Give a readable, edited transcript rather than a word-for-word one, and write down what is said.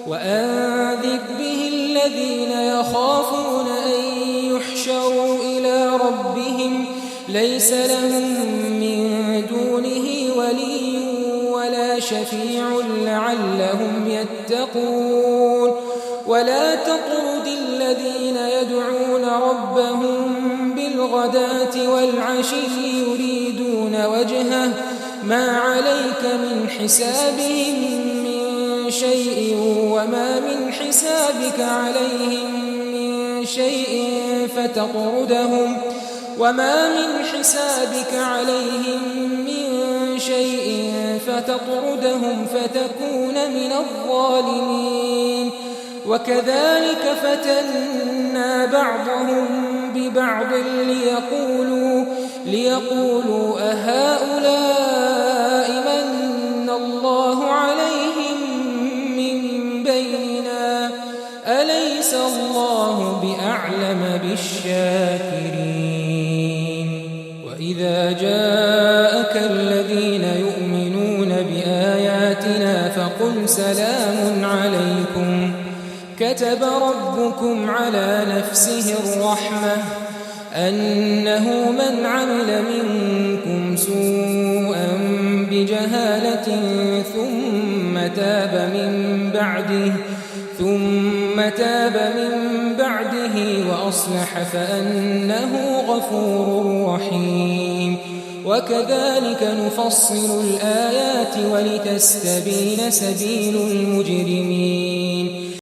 وأنذر به الذين يخافون أن يحشروا إلى ربهم ليس لهم من دونه ولي ولا شفيع لعلهم يتقون ولا تطرد الذين يدعون ربهم بالغداة والعشي يريدون وجهه ما عليك من حسابهم من شيء وما من حسابك عليهم من شيء فتطردهم فتكون من الظالمين وكذلك فتنا بعضهم ببعض ليقولوا أهؤلاء من الله عليهم من بيننا أليس الله بأعلم بالشاكرين وإذا جاءك الذين يؤمنون بآياتنا فقل سلام عليكم كتب ربكم على نفسه الرحمة أنه من عمل منكم سوءا بجهالة ثم تاب من بعده وأصلح فأنه غفور رحيم وكذلك نفصل الآيات ولتستبين سبيل المجرمين